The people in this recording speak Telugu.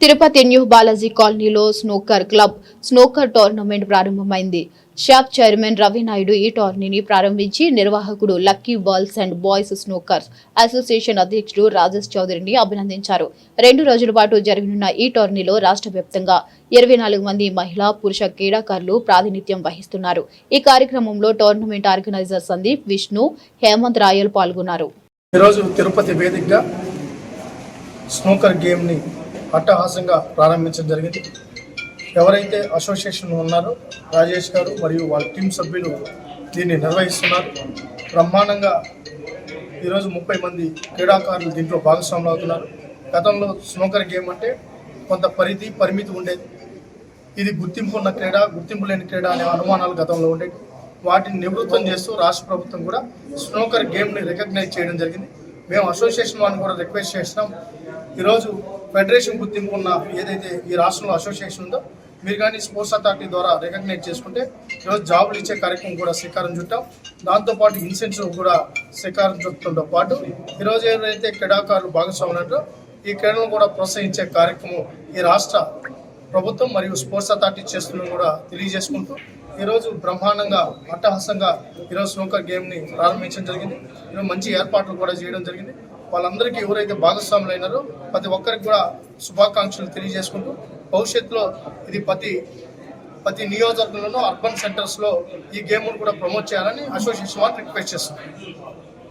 తిరుపతి న్యూ బాలాజీ కాలనీలో స్నూకర్ క్లబ్ స్నూకర్ టోర్నమెంట్ ప్రారంభమైంది. షాప్ చైర్మన్ రవి నాయుడు ఈ టోర్నీని ప్రారంభించి నిర్వాహకుడు lucky balls and boys snookers association అధ్యక్షుడు రాజేష్ చౌదరిని అభినందించారు. 2 రోజుల పాటు జరగనున్న ఈ టోర్నీలో రాష్ట్ర వ్యాప్తంగా 24 మంది మహిళా, పురుష క్రీడాకారులు ప్రాతినిధ్యం వహిస్తున్నారు. ఈ కార్యక్రమంలో టోర్నమెంట్ ఆర్గనైజర్ సందీప్, విష్ణు, హేమంత్ రాయల్ పాల్గొన్నారు. ఈరోజు తిరుపతి వేదికగా స్నూకర్ గేమ్ని అట్టహాసంగా ప్రారంభించడం జరిగింది. ఎవరైతే అసోసియేషన్ ఉన్నారో రాజేష్ గారు మరియు వాళ్ళ టీం సభ్యులు దీన్ని నిర్వహిస్తున్నారు. బ్రహ్మాండంగా ఈరోజు 30 మంది క్రీడాకారులు దీంట్లో భాగస్వాములు అవుతున్నారు. గతంలో స్నూకర్ గేమ్ అంటే కొంత పరిమితి ఉండేది. ఇది గుర్తింపు ఉన్న క్రీడ, గుర్తింపు లేని క్రీడ అనే అనుమానాలు గతంలో ఉండేవి. వాటిని నివృత్తం చేస్తూ రాష్ట్ర ప్రభుత్వం కూడా స్నూకర్ గేమ్ని రికగ్నైజ్ చేయడం జరిగింది. మేము అసోసియేషన్ వారిని కూడా రిక్వెస్ట్ చేసినాం. ఈరోజు ఫెడరేషన్ గుర్తింపు ఉన్న ఏదైతే ఈ రాష్ట్రంలో అసోసియేషన్ ఉందో మీరు కానీ స్పోర్ట్స్ అథారిటీ ద్వారా రికగ్నైజ్ చేసుకుంటే ఈరోజు జాబులు ఇచ్చే కార్యక్రమం కూడా శ్రీకారం చుట్టాం. దాంతోపాటు ఇన్సెంటివ్ కూడా శ్రీకారం చుట్టడంతో పాటు ఈరోజు ఎవరైతే క్రీడాకారులు భాగస్వాములు ఈ క్రీడలను కూడా ప్రోత్సహించే కార్యక్రమం ఈ రాష్ట్ర ప్రభుత్వం మరియు స్పోర్ట్స్ అథారిటీ చేస్తుందని కూడా తెలియజేసుకుంటూ ఈరోజు బ్రహ్మాండంగా అట్టహాసంగా ఈరోజు స్నూకర్ గేమ్ని ప్రారంభించడం జరిగింది. ఈరోజు మంచి ఏర్పాట్లు కూడా చేయడం జరిగింది. వాళ్ళందరికీ ఎవరైతే భాగస్వాములు అయినారో ప్రతి ఒక్కరికి కూడా శుభాకాంక్షలు తెలియజేసుకుంటూ భవిష్యత్తులో ఇది ప్రతి నియోజకవర్గంలోనూ అర్బన్ సెంటర్స్లో ఈ గేమ్ను కూడా ప్రమోట్ చేయాలని అసోసియేషన్ వారు రిక్వెస్ట్ చేస్తున్నారు.